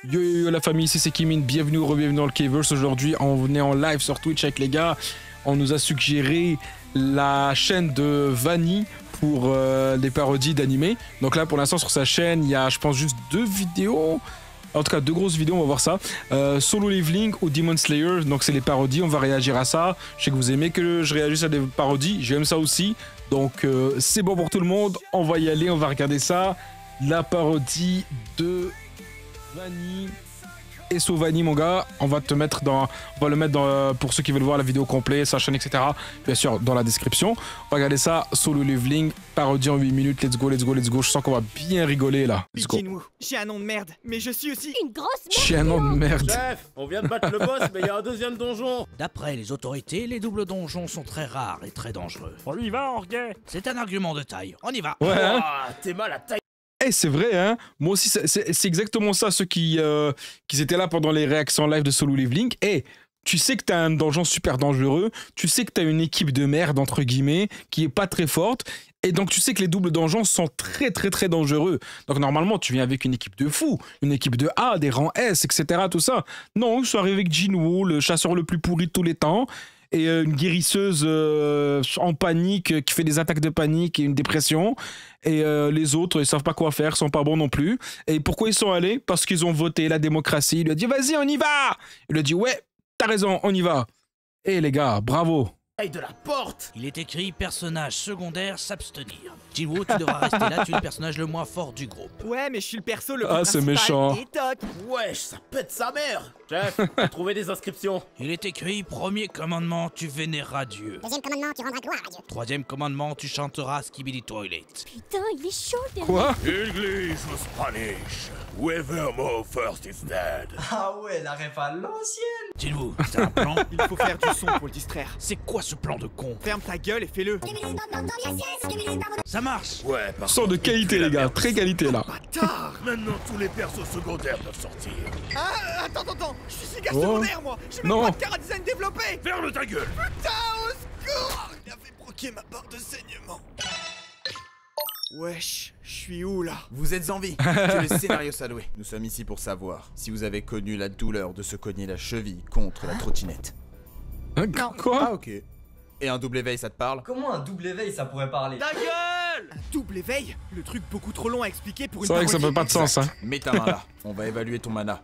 Yo yo yo la famille, ici c'est Kimin, bienvenue ou re-bienvenue dans le K-Verse. Aujourd'hui on est en live sur Twitch avec les gars. On nous a suggéré la chaîne de Vanny pour des parodies d'animés. Donc là pour l'instant sur sa chaîne il y a je pense juste 2 vidéos. En tout cas 2 grosses vidéos, on va voir ça. Solo Leveling ou Demon Slayer, donc c'est les parodies, on va réagir à ça. Je sais que vous aimez que je réagisse à des parodies, j'aime ça aussi. Donc c'est bon pour tout le monde, on va y aller, on va regarder ça. La parodie de Vanny. Et sous Vanny mon gars, on va te mettre dans, on va le mettre dans, pour ceux qui veulent voir la vidéo complète, sa chaîne etc. Bien sûr dans la description. Regardez ça, Solo Leveling, parodie en 8 minutes, let's go, let's go, let's go. Je sens qu'on va bien rigoler là. Let's go. J'ai un nom de merde, mais je suis aussi une grosse merde. J'ai un nom de merde. Chef, on vient de battre le boss, mais il y a un deuxième donjon. D'après les autorités, les doubles donjons sont très rares et très dangereux. On y va, Orguet. C'est un argument de taille. On y va. Ouais. Hein. Oh, t'es mal à taille. Eh, c'est vrai, hein. Moi aussi, c'est exactement ça, ceux qui étaient là pendant les réactions live de Solo Leveling. Eh, tu sais que t'as un donjon super dangereux, tu sais que t'as une équipe de merde, entre guillemets, qui est pas très forte, et donc tu sais que les doubles donjons sont très très très dangereux. Donc normalement, tu viens avec une équipe de fous, une équipe de A, des rangs S, etc., tout ça. Non, je suis arrivé avec Jinwoo, le chasseur le plus pourri de tous les temps, et une guérisseuse en panique, qui fait des attaques de panique et une dépression. Et les autres, ils savent pas quoi faire, sont pas bons non plus. Et pourquoi ils sont allés? Parce qu'ils ont voté la démocratie. Il lui a dit, vas-y, on y va! Il lui a dit, ouais, t'as raison, on y va. Et les gars, bravo. De la porte. Il est écrit personnage secondaire s'abstenir. Jinwoo, tu devras rester là, tu es le personnage le moins fort du groupe. Ouais, mais je suis le perso le plus Ah, c'est principal méchant. et toc. Wesh, ça pète sa mère. Chef, j'ai trouvé des inscriptions. Il est écrit premier commandement, tu vénéreras Dieu. Deuxième commandement, tu rendras gloire à Dieu. Troisième commandement, tu chanteras Skibidi Toilet. Putain, il est chaud le Quoi? English or Spanish, whoever moves first is dead. Ah ouais, la ref à l'ancienne. Jinwoo, c'est un plan? Il faut faire du son pour le distraire. C'est quoi ce plan de con? Ferme ta gueule et fais-le. Ça marche. Ouais, par Son de contre, qualité, tu fais les la gars, merde. très qualité là. Bâtard. Maintenant, tous les persos secondaires peuvent sortir. Ah, attends, je suis si gars Oh. secondaire moi. J'ai même Non. pas de chara design développé. Ferme ta gueule. Putain, au secours. Il a fait broquer ma barre de saignement. Wesh, je suis où là? Vous êtes en vie. Que le scénario Saloué. Nous sommes ici pour savoir si vous avez connu la douleur de se cogner la cheville contre la trottinette. Quoi? Ah ok. Et un double éveil, ça te parle? Comment un double éveil ça pourrait parler? Ta gueule. Un double éveil? Le truc beaucoup trop long à expliquer pour une C'est vrai que ça parodie. fait pas de sens, hein. Mets ta main là. On va évaluer ton mana.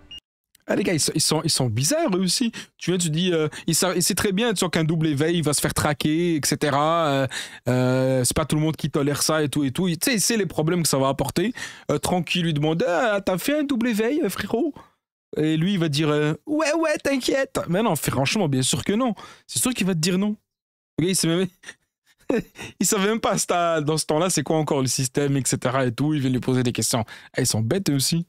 Ah les gars, ils sont bizarres eux aussi. Tu vois, tu dis, il sait très bien tu sais, qu'un double éveil il va se faire traquer, etc. C'est pas tout le monde qui tolère ça et tout et tout. Tu sais, il sait les problèmes que ça va apporter. Tranquille, lui demande, ah, t'as fait un double éveil, frérot? Et lui, il va dire, ouais, t'inquiète. Mais non, franchement, bien sûr que non. C'est sûr qu'il va te dire non. Le gars, il sait même... il savait même pas dans ce temps-là c'est quoi encore le système, etc. et tout. Il vient lui poser des questions. Ah, ils sont bêtes eux aussi.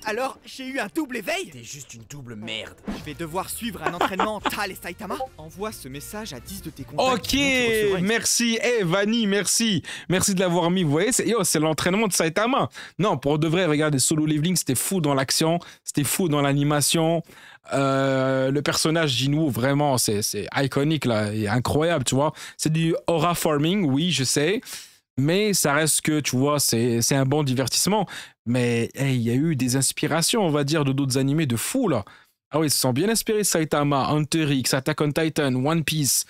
Alors, j'ai eu un double éveil? T'es juste une double merde. Je vais devoir suivre un entraînement Tal et Saitama. Envoie ce message à 10 de tes contacts. Ok, sinon tu recevras une- merci. Eh, Vanny, merci. Merci de l'avoir mis. Vous voyez, c'est l'entraînement de Saitama. Non, pour de vrai, regardez, Solo Leveling, c'était fou dans l'action, c'était fou dans l'animation. Le personnage Jinwoo, vraiment, c'est iconique, là, et incroyable, tu vois. C'est du aura farming, oui, je sais. Mais ça reste que, tu vois, c'est un bon divertissement. Mais hey, il y a eu des inspirations, on va dire, de d'autres animés de fou, là. Ah oui, ils se sont bien inspirés de Saitama, Hunter X, Attack on Titan, One Piece.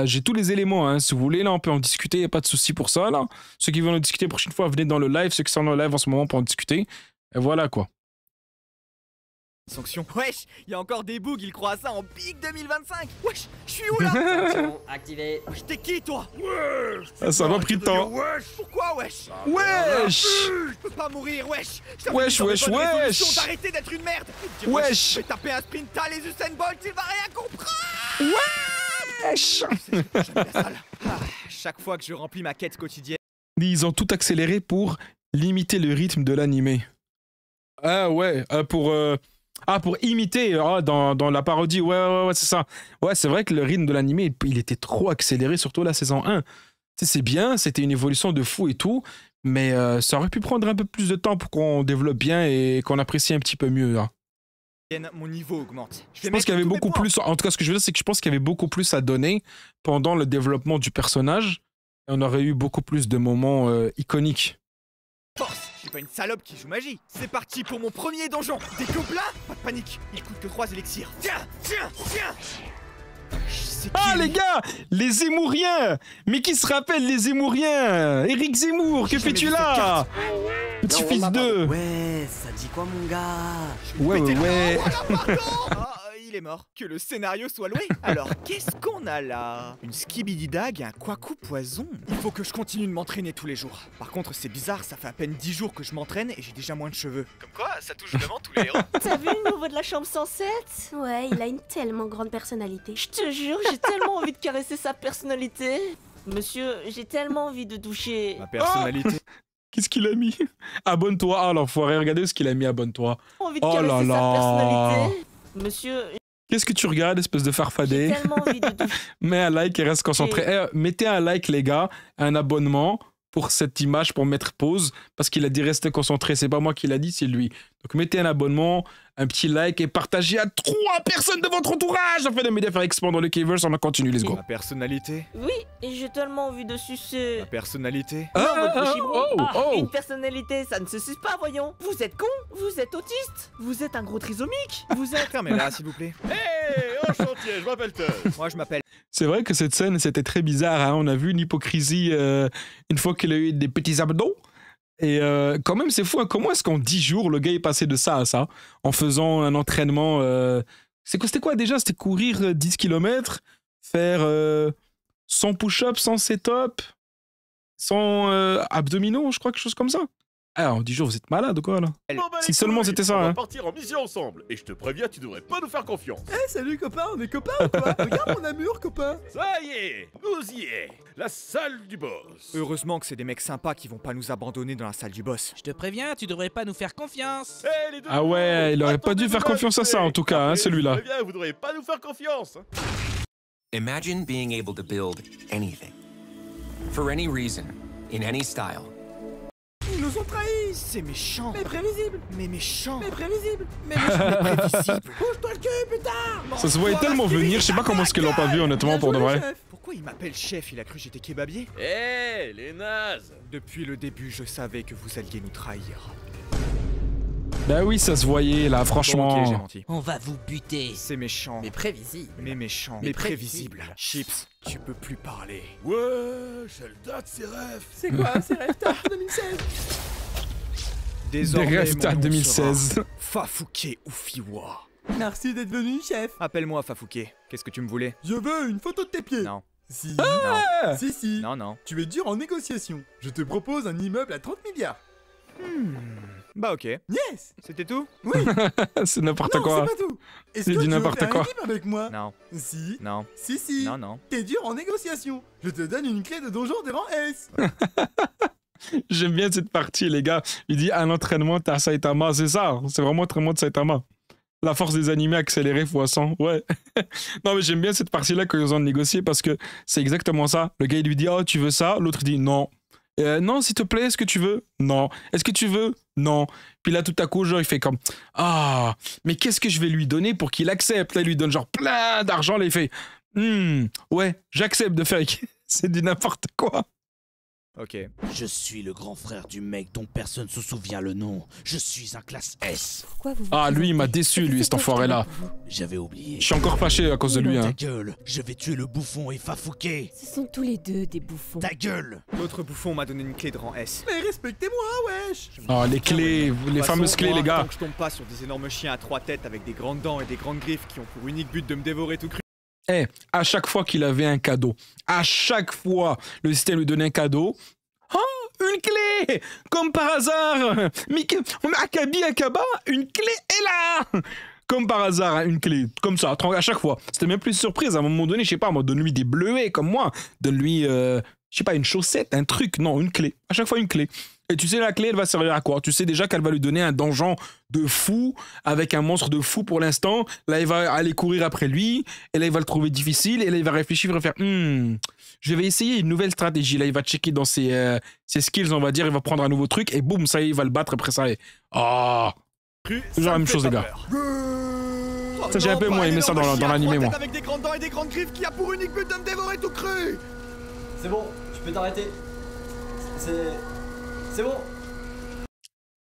J'ai tous les éléments, hein. Si vous voulez, là, on peut en discuter, il n'y a pas de souci pour ça, là. Ceux qui veulent en discuter la prochaine fois, venez dans le live. Ceux qui sont dans le live en ce moment pour en discuter. Et voilà, quoi. Sanction. Wesh, il y a encore des bugs, ils croient à ça en Big 2025. Wesh, je suis où là? Sanction activée. Wesh, t'es qui toi? Ah, ça m'a pris le temps. Pourquoi wesh? Wesh! Je peux pas mourir, wesh. Je Wesh, t'avais wesh, dit dans mes bonnes wesh. résolutions d'arrêter d'être une merde. Dire, Wesh. Je vais taper un sprint Tal et Usain Bolt, il va rien comprendre. Wesh! J'aime la salle. Ah, chaque fois que je remplis ma quête quotidienne. Ils ont tout accéléré pour limiter le rythme de l'animé. Ah ouais, pour imiter dans la parodie, ouais, c'est ça. Ouais, c'est vrai que le rythme de l'animé, il était trop accéléré, surtout la saison 1. Tu sais, c'est bien, c'était une évolution de fou et tout, mais ça aurait pu prendre un peu plus de temps pour qu'on développe bien et qu'on apprécie un petit peu mieux, là. Mon niveau augmente. Je pense qu'il y avait beaucoup plus, en tout cas ce que je veux dire, c'est que je pense qu'il y avait beaucoup plus à donner pendant le développement du personnage, et on aurait eu beaucoup plus de moments iconiques. Force. Je suis pas une salope qui joue magie. C'est parti pour mon premier donjon. Des gobelins? Pas de panique, il coûte que 3 élixirs. Tiens, tiens, tiens. Ah les gars, les Zemmouriens. Mais qui se rappelle les Zemmouriens? Éric Zemmour, que fais-tu là? Petit fils de... Ouais, ça dit quoi mon gars? Ouais. Ah, il est mort. Que le scénario soit loué. Alors, qu'est-ce qu'on a là? Une skibididag et un quacou poison. Il faut que je continue de m'entraîner tous les jours. Par contre, c'est bizarre, ça fait à peine 10 jours que je m'entraîne et j'ai déjà moins de cheveux. Comme quoi, ça touche vraiment tous les héros. T'as vu le nouveau de la chambre 107? Ouais, il a une tellement grande personnalité. Je te jure, j'ai tellement envie de caresser sa personnalité. Monsieur, j'ai tellement envie de toucher. Ma personnalité. Qu'est-ce qu'il a mis? Abonne-toi. Ah l'enfoiré, regardez ce qu'il a mis, abonne-toi. Envie de Oh caresser là sa là. personnalité. Monsieur, Qu'est-ce que tu regardes, espèce de j'ai farfadé? tellement envie de toucher. Mets un like et reste concentré. Mettez un like les gars, un abonnement pour cette image, pour mettre pause, parce qu'il a dit rester concentré. C'est pas moi qui l'a dit, c'est lui. Donc mettez un abonnement, un petit like et partagez à 3 personnes de votre entourage afin de m'aider à faire expandre le Kverse. On continue, let's go. Ma personnalité. Oui, et j'ai tellement envie de sucer. Ma personnalité. Une personnalité, ça ne se suce pas, voyons. Vous êtes con, vous êtes autiste, vous êtes un gros trisomique, vous êtes... Fermez-la, s'il vous plaît. Hey, enchanté, je m'appelle Teuf. Moi, je m'appelle... C'est vrai que cette scène, c'était très bizarre. Hein. On a vu une hypocrisie une fois qu'il a eu des petits abdos. Et quand même, c'est fou. Hein. Comment est-ce qu'en 10 jours, le gars est passé de ça à ça, en faisant un entraînement... C'était quoi déjà? C'était courir 10 km, faire 100 push-ups, 100 set-up, 100 abdominaux, je crois, quelque chose comme ça. Ah, en 10 jours, vous êtes malade ou quoi, là? Bon, bah, Si les seulement couilles, c'était ça, on hein. va partir en mission ensemble. Et je te préviens, tu devrais pas nous faire confiance. Salut copain, on est copains ou quoi? Regarde mon armure copain. Ça y est, nous y est. La salle du boss. Heureusement que c'est des mecs sympas qui vont pas nous abandonner dans la salle du boss. Je te préviens, tu devrais pas nous faire confiance. Hey, les deux Ah ouais, il aurait pas dû attendez-vous faire confiance à ça, en tout cas, hein, Après, celui-là. Je te préviens, vous devriez pas nous faire confiance. Imagine being able to build anything. For any reason, in any style. Ils nous ont trahis. C'est méchant. Mais prévisible. Mais méchant. Mais prévisible. Mais prévisible. Bouge-toi le cul putain. Ça se voyait tellement venir, je sais pas comment est-ce qu'ils l'ont pas vu, honnêtement, pour de vrai. Pourquoi il m'appelle chef? Il a cru que j'étais kebabier? Hé, les nazes. Depuis le début, je savais que vous alliez nous trahir. Bah oui, ça se voyait, là, Bon, franchement. ok, j'ai menti. On va vous buter. C'est méchant. Mais prévisible. Mais méchant. Mais Mais prévisible. Chips, tu peux plus parler. Ouais, quelle date ces rêves. C'est quoi? C'est Rêve-Tard 2016. Désormais, Des rêves mon à nom 2016. sera Fafouké Oufiwa. Merci d'être venu chef. Appelle-moi Fafouké. Qu'est-ce que tu me voulais? Je veux une photo de tes pieds. Non. Si. Non. Si. Non, non. Tu es dur en négociation. Je te propose un immeuble à 30 milliards. Bah ok. Yes. C'était tout? Oui. C'est n'importe Non, quoi. c'est pas tout. Est-ce C'est que du tu veux n'importe faire quoi. une équipe avec moi? Non. Si. Non. Si. Non, non. T'es dur en négociation. Je te donne une clé de donjon de rang S. J'aime bien cette partie, les gars. Il dit un entraînement, t'as Saitama. C'est ça, c'est vraiment entraînement de Saitama. La force des animés accélérée x 100. Ouais. Non, mais j'aime bien cette partie-là quand ils ont négocié parce que c'est exactement ça. Le gars, il lui dit, oh, tu veux ça? L'autre dit, non. Non, s'il te plaît, est-ce que tu veux? Non. Est-ce que tu veux? Non. Puis là, tout à coup, genre, il fait comme, ah, mais qu'est-ce que je vais lui donner pour qu'il accepte? Là, il lui donne genre plein d'argent. Là, il fait, ouais, j'accepte de faire. C'est du n'importe quoi. Ok. Je suis le grand frère du mec dont personne se souvient le nom. Je suis un classe S. Pourquoi vous Ah, lui, il m'a déçu, lui, cet enfoiré-là. J'avais oublié. Je suis encore fâché à cause de lui, Ta hein. gueule, je vais tuer le bouffon et Fafouké. Ce sont tous les deux des bouffons. Ta gueule. L'autre bouffon m'a donné une clé de rang S. Mais respectez-moi, wesh. Oh, les clés, les De toute fameuses façon, clés, moi, les gars. Tant que je tombe pas sur des énormes chiens à 3 têtes avec des grandes dents et des grandes griffes qui ont pour unique but de me dévorer tout cru. Eh, à chaque fois qu'il avait un cadeau, à chaque fois, le système lui donnait un cadeau. Oh, une clé! Comme par hasard! Akabi Akaba, une clé est là! Comme par hasard, hein, une clé. Comme ça, à chaque fois. C'était même plus surprise. À un moment donné, je sais pas, moi, donne-lui des bleuets comme moi. Donne-lui, je sais pas, une chaussette, un truc. Non, une clé. À chaque fois, une clé. Et tu sais, la clé, elle va servir à quoi? Tu sais déjà qu'elle va lui donner un donjon de fou, avec un monstre de fou pour l'instant. Là, il va aller courir après lui. Et là, il va le trouver difficile. Et là, il va réfléchir, il va faire, je vais essayer une nouvelle stratégie. Là, il va checker dans ses skills, on va dire. Il va prendre un nouveau truc. Et boum, ça y est, il va le battre après ça. Ah! Toujours la même chose, les gars. Ça, j'ai un peu moins aimé ça dans l'animé, moi. Avec des grandes dents et des grandes griffes qui a pour unique but de me dévorer tout cru. C'est bon, tu peux t'arrêter. C'est bon.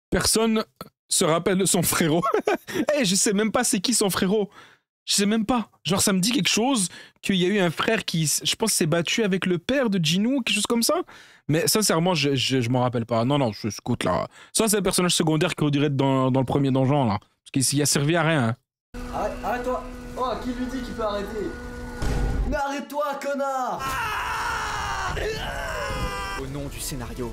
Personne se rappelle de son frérot. Eh, je sais même pas c'est qui son frérot. Je sais même pas. Genre, ça me dit quelque chose qu'il y a eu un frère qui, je pense, s'est battu avec le père de Jinwoo, quelque chose comme ça. Mais sincèrement, je m'en rappelle pas. Non, je scoute là. Ça, c'est un personnage secondaire qui aurait dû être dans le premier donjon là. Parce qu'il a servi à rien. Hein. Arrête-toi. Oh, qui lui dit qu'il peut arrêter? Mais arrête-toi, connard! Au nom du scénario.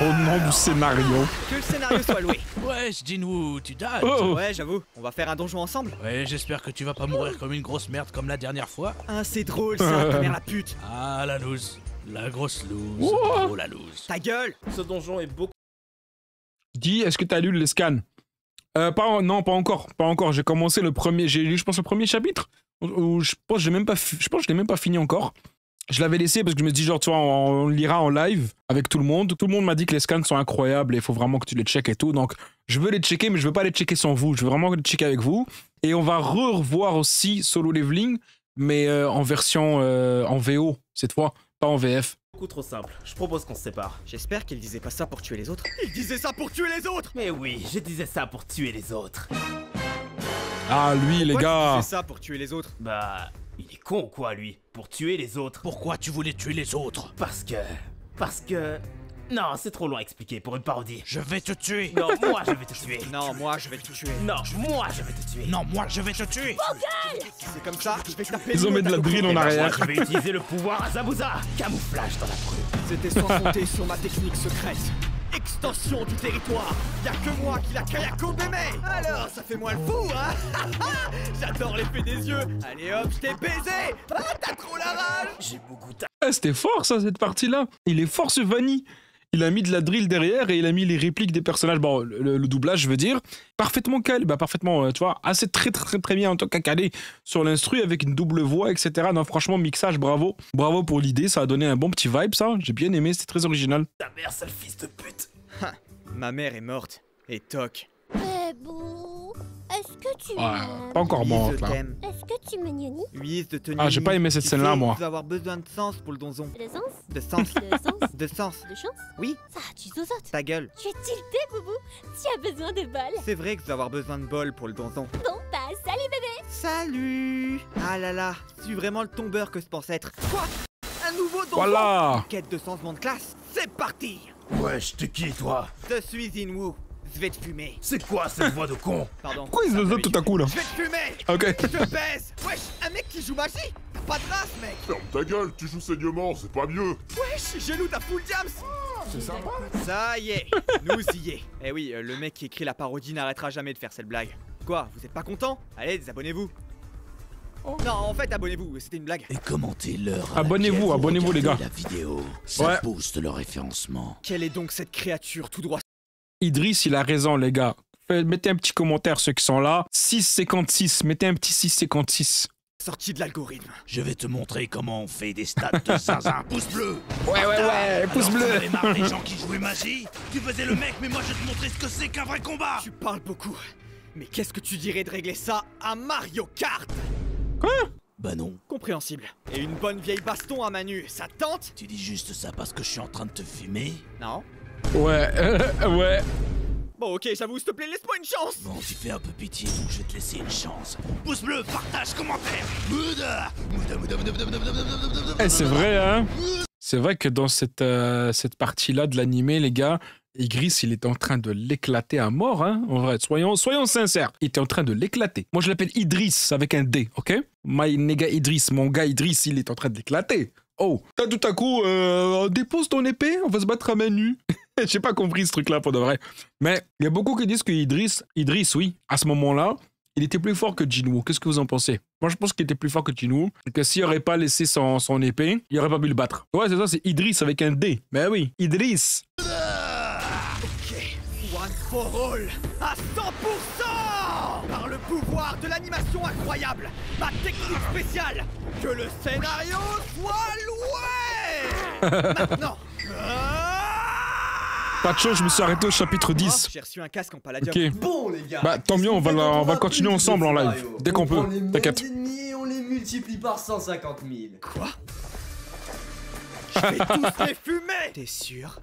Au nom du scénario. Que le scénario soit loué. Ouais, Jinwoo, tu dates. Oh. Ouais, j'avoue. On va faire un donjon ensemble. Ouais, j'espère que tu vas pas mourir comme une grosse merde comme la dernière fois. Ah, c'est drôle ça, ta mère la pute. Ah, la loose. La grosse loose. Oh. Oh, la loose. Ta gueule. Ce donjon est beaucoup. Dis, est-ce que t'as lu les scans? Non, pas encore. Pas encore. J'ai commencé le premier. J'ai lu, je pense, le premier chapitre. Où je pense que je l'ai même pas fini encore. Je l'avais laissé parce que je me dis, genre, tu vois, on lira en live avec tout le monde. Tout le monde m'a dit que les scans sont incroyables et il faut vraiment que tu les checkes et tout. Donc, je veux les checker, mais je veux pas les checker sans vous. Je veux vraiment les checker avec vous. Et on va revoir aussi Solo Leveling, mais en version en VO cette fois, pas en VF. Beaucoup trop simple. Je propose qu'on se sépare. J'espère qu'il disait pas ça pour tuer les autres. Il disait ça pour tuer les autres. Mais oui, je disais ça pour tuer les autres. Ah, lui, les Pourquoi gars. tu disais ça pour tuer les autres? Bah, il est con ou quoi, lui? Pour tuer les autres. Pourquoi tu voulais tuer les autres? Parce que... Non, c'est trop long à expliquer pour une parodie. Je vais te tuer. Non, moi je vais te tuer. Non, moi je vais te tuer. Non, moi je vais te tuer. Non, moi je vais te tuer. Si c'est comme ça, je vais taper. Ils ont mis de la drill en arrière. Je vais utiliser le pouvoir à Zabuza. Camouflage dans la brume. C'était sans compter sur ma technique secrète. Extension du territoire. Y'a que moi qui la Kayako Bébé. Alors, ça fait moi le fou, hein. J'adore l'effet des yeux. Allez hop, je t'ai baisé. Ah, t'as trop la rage. J'ai beaucoup Ah, c'était fort ça, cette partie-là. Il est fort ce Vanny. Il a mis de la drill derrière et il a mis les répliques des personnages, bon, le doublage, je veux dire, parfaitement calé, parfaitement, tu vois, assez très bien en tant qu'à calé sur l'instru avec une double voix, etc. Non, franchement, mixage, bravo. Bravo pour l'idée, ça a donné un bon petit vibe, ça. J'ai bien aimé, c'était très original. Ta mère, sale fils de pute. Ma mère est morte. Et toc. Bébou, est-ce que tu m'aimes? Pas encore morte, là. Est-ce que tu me gnonis? Oui, de tenir. Ah, j'ai pas aimé cette scène-là, moi. Tu vas avoir besoin de sens pour le donjon. De sens? De sens. De sens? De sens. De chance? Oui. Ça, tu zozotes. Ta gueule. Tu es tilté, Boubou. Tu as besoin de bol. C'est vrai que je vais avoir besoin de bol pour le donjon. Bon, bah, salut bébé. Salut. Ah là là, c'est vraiment le tombeur que je pense être. Quoi? Un nouveau donjon? Voilà. Quête de changement de classe. C'est parti. Wesh, t'es qui, toi? Je suis Jinwoo. Je vais te fumer. C'est quoi cette voix de con? Pardon. Pourquoi ils se tout à coup, là? Je vais te fumer. Ok. Je te baise. Wesh, un mec qui joue magie. T'as pas de race, mec. Ferme ta gueule, tu joues saignement, c'est pas mieux. Wesh, j'ai loot à full jams. C'est sympa. Ça y est, nous y est. Eh oui, le mec qui écrit la parodie n'arrêtera jamais de faire cette blague. Quoi, vous êtes pas content? Allez, désabonnez-vous. Non, en fait, abonnez-vous, c'était une blague. Et commentez-leur. Abonnez-vous, les gars. La vidéo, ça Ouais. booste le référencement. Quelle est donc cette créature tout droit? Idriss, il a raison, les gars. Mettez un petit commentaire, ceux qui sont là. 6,56. Mettez un petit 6,56. Sorti de l'algorithme. Je vais te montrer comment on fait des stats de zinzin. Pouce bleu. Ouais, pouce bleu. Tu marre des gens qui jouaient magie. Tu faisais le mec, mais moi je vais te montrer ce que c'est qu'un vrai combat. Tu parles beaucoup. Mais qu'est-ce que tu dirais de régler ça à Mario Kart? Quoi? Bah non. Compréhensible. Et une bonne vieille baston à Manu, ça te tente? Tu dis juste ça parce que je suis en train de te fumer? Non. Ouais, ouais. Bon, ok, j'avoue, s'il te plaît, laisse-moi une chance. Bon, tu fais un peu pitié, donc je vais te laisser une chance. Pouce bleu, partage, commentaire. Eh, c'est vrai, hein. C'est vrai que dans cette partie-là de l'animé, les gars, Idriss, il était en train de l'éclater à mort, hein. En vrai, soyons sincères. Il était en train de l'éclater. Moi, je l'appelle Idriss avec un D, ok? My nigga Idriss, mon gars Idriss, il est en train de l'éclater. Oh, t'as tout à coup, dépose ton épée, on va se battre à main nue. J'ai pas compris ce truc-là pour de vrai. Mais il y a beaucoup qui disent que Idriss, oui, à ce moment-là, il était plus fort que Jinwoo. Qu'est-ce que vous en pensez? Moi, je pense qu'il était plus fort que Jinwoo. Et que s'il aurait pas laissé son épée, il aurait pas pu le battre. Ouais, c'est ça, c'est Idriss avec un D. Mais oui, Idriss. Ok, one for all, à 100%. Par le pouvoir de l'animation incroyable, ma technique spéciale, que le scénario soit loué. Maintenant. Pas de chose, je me suis arrêté au chapitre 10. J'ai reçu un casque en palladium. Ok. Bon, les gars. Bah, tant mieux, on va continuer ensemble en live. Dès qu'on peut, t'inquiète. Et on les multiplie par 150 000. Quoi? Je vais tous les fumer. T'es sûr?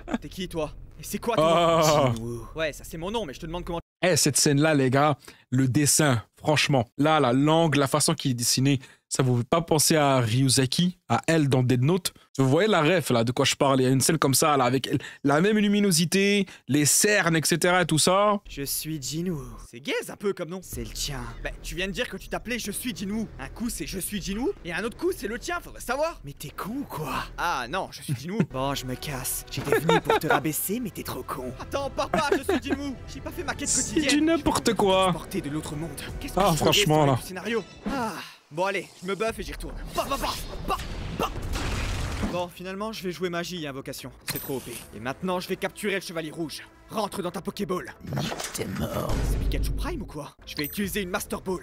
Hein? T'es qui, toi? Et c'est quoi toi Ah. Jinwoo. Ouais, ça c'est mon nom, mais je te demande comment... Eh, cette scène-là, les gars, le dessin, franchement, là, l'angle, la façon qu'il est dessiné, ça vous fait pas penser à Ryuzaki, à elle dans Dead Note? Vous voyez la ref, là, de quoi je parle? Il y a une scène comme ça, là, avec la même luminosité, les cernes, etc., et tout ça. Je suis Jinwoo. C'est gaze un peu comme nom. C'est le tien. Bah, tu viens de dire que tu t'appelais Je suis Jinwoo. Un coup c'est Je suis Jinwoo, et un autre coup c'est le tien, faudrait savoir. Mais t'es con ou quoi? Ah non, je suis Jinwoo. Bon, je me casse. J'étais venu pour te rabaisser, mais t'es trop con. Attends, pars pas, je suis Jinwoo. J'ai pas fait ma quête C'est quotidienne. du n'importe quoi. Porté de l'autre monde. Qu'est-ce que Ah, je ferais franchement, sans là. le scénario. Ah, bon allez, je me buffe et j'y retourne. Bah. Bon, finalement, je vais jouer magie et invocation. C'est trop OP. Et maintenant, je vais capturer le chevalier rouge. Rentre dans ta Pokéball. T'es mort. C'est Pikachu Prime ou quoi? Je vais utiliser une Master Ball.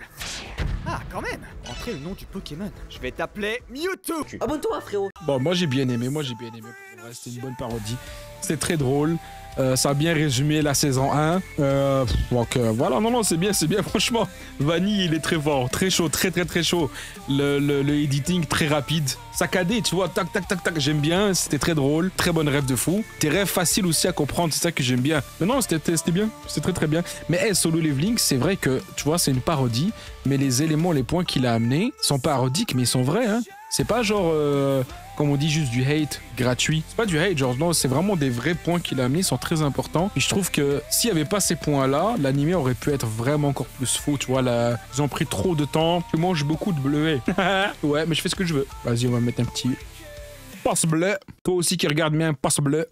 Ah, quand même. Entrez le nom du Pokémon. Je vais t'appeler Mewtwo. Abonne-toi, frérot. Bon, moi j'ai bien aimé, Pour le reste, c'était une bonne parodie. C'était très drôle. Ça a bien résumé la saison 1. Donc voilà, non, c'est bien, franchement. Vanille, il est très fort, très chaud, très chaud. Le editing très rapide. Saccadé, tu vois, tac, j'aime bien. C'était très drôle, très bonne rêve de fou. Des rêves faciles aussi à comprendre, c'est ça que j'aime bien. Mais non, c'était bien, c'était très bien. Mais Solo Leveling, c'est vrai que, tu vois, c'est une parodie, mais les éléments, les points qu'il a amenés sont parodiques, mais ils sont vrais, hein. C'est pas genre, comme on dit, juste du hate gratuit. C'est pas du hate, genre, non, c'est vraiment des vrais points qu'il a amenés, ils sont très importants. Et je trouve que s'il y avait pas ces points-là, l'anime aurait pu être vraiment encore plus faux, tu vois, là, ils ont pris trop de temps. Je mange beaucoup de bleuets. Ouais, mais je fais ce que je veux. Vas-y, on va mettre un petit pouce bleu. Toi aussi qui regarde bien, pouce bleu.